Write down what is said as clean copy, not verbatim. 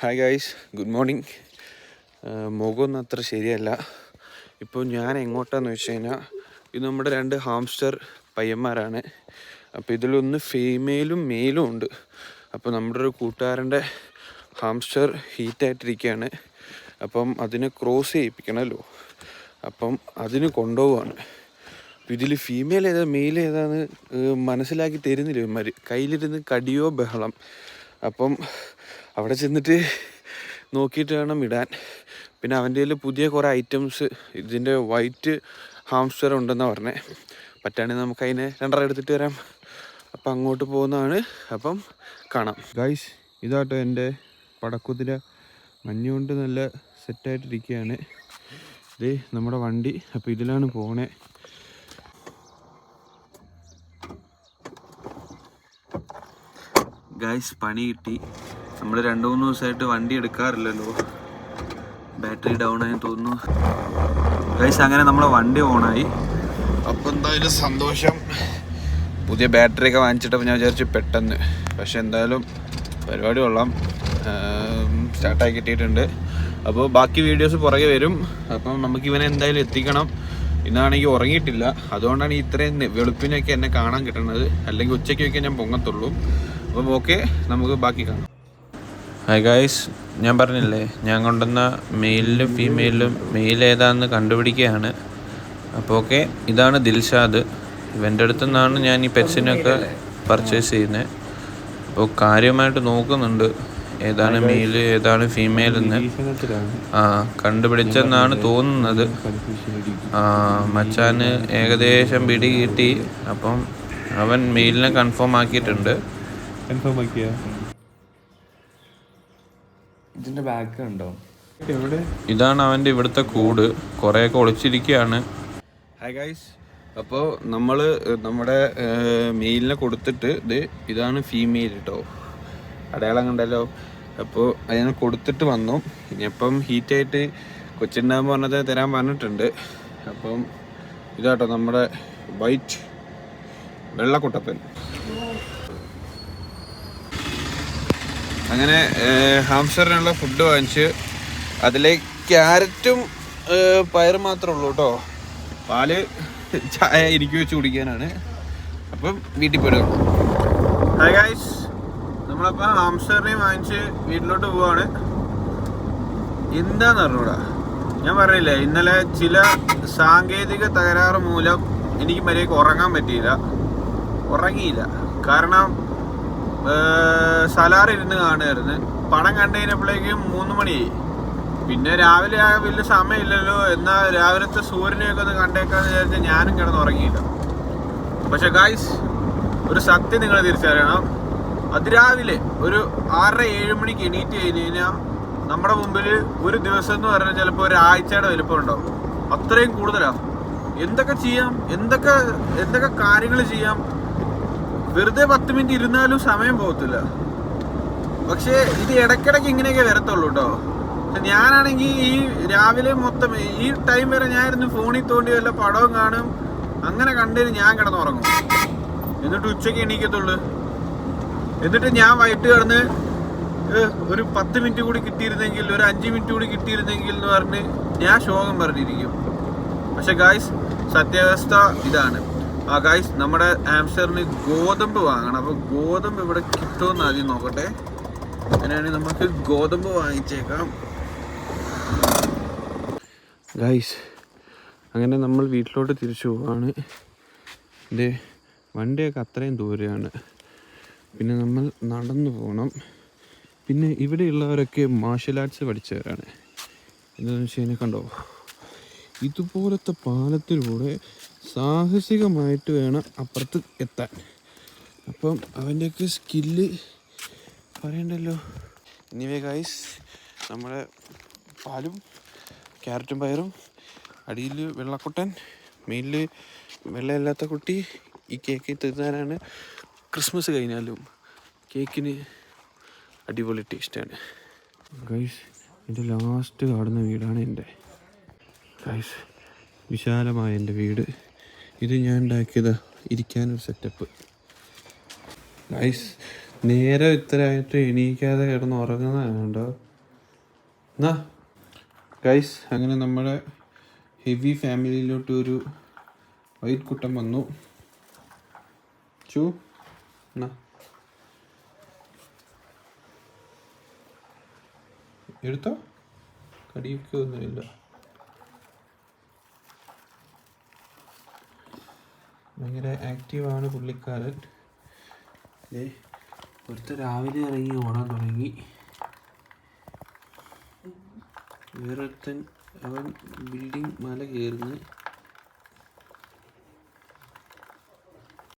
Hi guys, good morning. മുഖമൊന്നും അത്ര ശരിയല്ല. ഇപ്പോൾ ഞാൻ എങ്ങോട്ടാന്ന് വെച്ച് കഴിഞ്ഞാൽ ഇത് നമ്മുടെ 2 ഹാംസ്റ്റർ പയ്യന്മാരാണ്. അപ്പോൾ ഇതിലൊന്ന് ഫീമെയിലും മെയിലും ഉണ്ട്. അപ്പോൾ നമ്മുടെ ഒരു കൂട്ടുകാരൻ്റെ ഹാംസ്റ്റർ ഹീറ്റായിട്ടിരിക്കുകയാണ്. അപ്പം അതിനെ ക്രോസ് ചെയ്യിപ്പിക്കണമല്ലോ. അപ്പം അതിന് കൊണ്ടുപോവാണ്. അപ്പോൾ ഇതിൽ ഫീമെയിൽ ഏതാ മെയിൽ ഏതാന്ന് മനസ്സിലാക്കി തരുന്നില്ല ഇവന്മാർ. കയ്യിലിരുന്ന് കടിയോ ബഹളം. അപ്പം അവിടെ ചെന്നിട്ട് നോക്കിയിട്ട് വേണം ഇടാൻ. പിന്നെ അവൻ്റെ കയ്യിൽ പുതിയ കുറേ ഐറ്റംസ് ഇതിൻ്റെ വൈറ്റ് ഹാംസ്റ്റർ ഉണ്ടെന്നാണ് പറഞ്ഞത്. പറ്റുകയാണെങ്കിൽ നമുക്ക് അതിനെ 2 എടുത്തിട്ട് വരാം. അപ്പം അങ്ങോട്ട് പോകുന്നതാണ്. അപ്പം കാണാം ഗൈസ്. ഇതാട്ടോ എൻ്റെ പടക്കുതിര. മഞ്ഞുകൊണ്ട് നല്ല സെറ്റായിട്ടിരിക്കുകയാണ്. ഇത് നമ്മുടെ വണ്ടി. അപ്പോൾ ഇതിലാണ് പോണേ. ഗൈസ്, പണി കിട്ടി. നമ്മൾ 2-3 ദിവസമായിട്ട് വണ്ടി എടുക്കാറില്ലല്ലോ. ബാറ്ററി ഡൗൺ ആയി തോന്നുന്നു. ഗൈസ്, അങ്ങനെ നമ്മളെ വണ്ടി ഓണായി. അപ്പോൾ എന്തായാലും സന്തോഷം. പുതിയ ബാറ്ററിയൊക്കെ വാങ്ങിച്ചിട്ടപ്പോൾ ഞാൻ വിചാരിച്ചു പെട്ടെന്ന്. പക്ഷെ എന്തായാലും പരിപാടി കൊള്ളാം. സ്റ്റാർട്ടായി കിട്ടിയിട്ടുണ്ട്. അപ്പോൾ ബാക്കി വീഡിയോസ് പുറകെ വരും. അപ്പം നമുക്കിവനെ എന്തായാലും എത്തിക്കണം. ഇന്നാണെങ്കിൽ ഉറങ്ങിയിട്ടില്ല. അതുകൊണ്ടാണ് ഇത്രയും വെളുപ്പിനൊക്കെ എന്നെ കാണാൻ കിട്ടുന്നത്. അല്ലെങ്കിൽ ഉച്ചയ്ക്കൊക്കെ ഞാൻ പൊങ്ങത്തുള്ളൂ. അപ്പം ഓക്കെ, നമുക്ക് ബാക്കി കാണാം. ഹായ് ഗായ്സ്, ഞാൻ പറഞ്ഞില്ലേ ഞാൻ കൊണ്ടുവന്ന മെയിലിലും ഫീമെയിലും മെയിൽ ഏതാണെന്ന് കണ്ടുപിടിക്കുകയാണ്. അപ്പോൾ ഓക്കെ, ഇതാണ് ദിൽഷാദ്. ഇവൻ്റെ അടുത്തു നിന്നാണ് ഞാൻ ഈ പെറ്റ്സിനൊക്കെ പർച്ചേസ് ചെയ്യുന്നത്. അപ്പോൾ കാര്യമായിട്ട് നോക്കുന്നുണ്ട് ഏതാണ് മെയിൽ ഏതാണ് ഫീമെയിൽ എന്ന്. കണ്ടുപിടിച്ചെന്നാണ് തോന്നുന്നത്. മച്ചാന് ഏകദേശം പിടി കിട്ടി. അപ്പം അവൻ മെയിലിനെ കൺഫേം ആക്കിയിട്ടുണ്ട്. ഇതിന്റെ ബാക്ക് ഉണ്ടോ? ഇതാണ് അവൻ്റെ ഇവിടുത്തെ കൂട്. കുറേയൊക്കെ ഒളിച്ചിരിക്കുകയാണ്. ഹായ് ഗൈസ്, അപ്പോൾ നമ്മൾ നമ്മുടെ മെയിലിനെ കൊടുത്തിട്ട് ഇതാണ് ഫീമെയിൽ കേട്ടോ. അടയാളം കണ്ടല്ലോ. അപ്പോൾ അതിനെ കൊടുത്തിട്ട് വന്നു. ഇനിയിപ്പം ഹീറ്റായിട്ട് കൊച്ചുണ്ടാകുമ്പോൾ പറഞ്ഞത് തരാൻ പറഞ്ഞിട്ടുണ്ട്. അപ്പം ഇതാട്ടോ നമ്മുടെ വൈറ്റ് വെള്ളക്കുട്ടപ്പൻ. അങ്ങനെ ഹാംസ്റ്ററിനുള്ള ഫുഡ് വാങ്ങിച്ച് അതിലേക്ക് ക്യാരറ്റും പയറും മാത്രമേ ഉള്ളൂ കേട്ടോ. പാല് ചായ ഇരിക്കി വെച്ച് കുടിക്കാനാണ്. അപ്പം വീട്ടിൽ പോരും. ഹായ് ഗൈസ്, നമ്മളപ്പോൾ ഹാംസ്റ്ററിനെ വാങ്ങിച്ച് വീട്ടിലോട്ട് പോവാണ്. എന്താന്ന് പറഞ്ഞൂടാ, ഞാൻ പറഞ്ഞില്ലേ ഇന്നലെ ചില സാങ്കേതിക തകരാറ് മൂലം എനിക്ക് മര്യാദയ്ക്ക് ഉറങ്ങാൻ ഉറങ്ങിയില്ല. കാരണം സലാറിരുന്ന് കാണുമായിരുന്നു. പടം കണ്ടു കഴിഞ്ഞപ്പോഴേക്കും 3 മണിയായി. പിന്നെ രാവിലെ വലിയ സമയമില്ലല്ലോ, എന്നാൽ രാവിലത്തെ സൂര്യനെയൊക്കെ ഒന്ന് കണ്ടേക്കാന്ന് വിചാരിച്ച് ഞാനും കിടന്നുറങ്ങിയില്ല. പക്ഷെ ഗായ്സ്, ഒരു സത്യം നിങ്ങൾ തിരിച്ചറിയണം. അതിരാവിലെ ഒരു 6-7 മണിക്ക് എണീറ്റ് കഴിഞ്ഞ് കഴിഞ്ഞാൽ നമ്മുടെ മുമ്പിൽ ഒരു ദിവസം എന്ന് പറഞ്ഞാൽ ചിലപ്പോൾ ഒരാഴ്ചയുടെ വലുപ്പം ഉണ്ടാവും. അത്രയും കൂടുതലാണ്. എന്തൊക്കെ ചെയ്യാം, എന്തൊക്കെ കാര്യങ്ങൾ ചെയ്യാം. വെറുതെ 10 മിനിറ്റ് ഇരുന്നാലും സമയം പോകത്തില്ല. പക്ഷേ ഇത് ഇടയ്ക്കിടയ്ക്ക് ഇങ്ങനെയൊക്കെ വരത്തുള്ളൂ കേട്ടോ. ഞാനാണെങ്കിൽ ഈ രാവിലെ മൊത്തം ഈ ടൈം വരെ ഞാനിരുന്ന് ഫോണിൽ തോണ്ടി വല്ല പടവും കാണും. അങ്ങനെ കണ്ടിട്ട് ഞാൻ കിടന്നുറങ്ങും. എന്നിട്ട് ഉച്ചയ്ക്ക് എണീക്കത്തുള്ളൂ. എന്നിട്ട് ഞാൻ വൈകിട്ട് കിടന്ന് ഒരു 10 മിനിറ്റ് കൂടി കിട്ടിയിരുന്നെങ്കിൽ, ഒരു 5 മിനിറ്റ് കൂടി കിട്ടിയിരുന്നെങ്കിൽ എന്ന് പറഞ്ഞ് ഞാൻ ശോകം പറഞ്ഞിരിക്കും. പക്ഷെ ഗായ്സ്, സത്യാവസ്ഥ ഇതാണ്. ഗായ്സ്, നമ്മുടെ ഹാംസ്റ്ററിന് ഗോതമ്പ് വാങ്ങണം. അപ്പോൾ ഗോതമ്പ് ഇവിടെ കിട്ടുമെന്ന് ആദ്യം നോക്കട്ടെ. അങ്ങനെയാണെങ്കിൽ നമുക്ക് ഗോതമ്പ് വാങ്ങിച്ചേക്കാം. ഗായ്സ്, അങ്ങനെ നമ്മൾ വീട്ടിലോട്ട് തിരിച്ചു പോവാണ്. ഇത് വണ്ടിയൊക്കെ അത്രയും ദൂരെയാണ്. പിന്നെ നമ്മൾ നടന്നു പോകണം. പിന്നെ ഇവിടെയുള്ളവരൊക്കെ മാർഷൽ ആർട്സ് പഠിച്ചവരാണ്. എന്താണെന്ന് വെച്ച് കഴിഞ്ഞാൽ കണ്ടോ, ഇതുപോലത്തെ പാലത്തിലൂടെ സാഹസികമായിട്ട് വേണം അപ്പുറത്ത് എത്താൻ. അപ്പം അവൻ്റെയൊക്കെ സ്കില്ല് പറയണ്ടല്ലോ. ഇനിവേ ഗൈസ്, നമ്മുടെ പാലും ക്യാരറ്റും പയറും, അടിയിൽ വെള്ളക്കുട്ടൻ, മെയിനിൽ വെള്ളമില്ലാത്ത കുട്ടി. ഈ കേക്ക് തിന്നാനാണ്. ക്രിസ്മസ് കഴിഞ്ഞാലും കേക്കിന് അടിപൊളി ടേസ്റ്റാണ് ഗൈസ്. എൻ്റെ ലാസ്റ്റ് കാണുന്ന വീടാണ് എൻ്റെ. ഗൈസ്, വിശാലമായ എൻ്റെ വീട്. ഇത് ഞാൻ ഉണ്ടാക്കിയത് ഇരിക്കാനൊരു സെറ്റപ്പ്. ഗൈസ്, നേരെ ഇത്രയായിട്ട് എണീക്കാതെ കിടന്ന് ഉറങ്ങുന്നതുണ്ടോ. എന്നാ ഗൈസ്, അങ്ങനെ നമ്മുടെ ഹെവി ഫാമിലിയിലോട്ട് ഒരു വൈറ്റ് കുട്ടൻ വന്നു. എന്നാ എടുത്തോ, കടിയൊക്കെ ഒന്നുമില്ല. ഭയങ്കര ആക്റ്റീവാണ് പുള്ളിക്കാരൻ. ഒരുത്ത രാവിലെ ഇറങ്ങി ഓടാൻ തുടങ്ങി. വേറൊരുത്തൻ അവൻ ബിൽഡിംഗ് മല കയറുന്നു.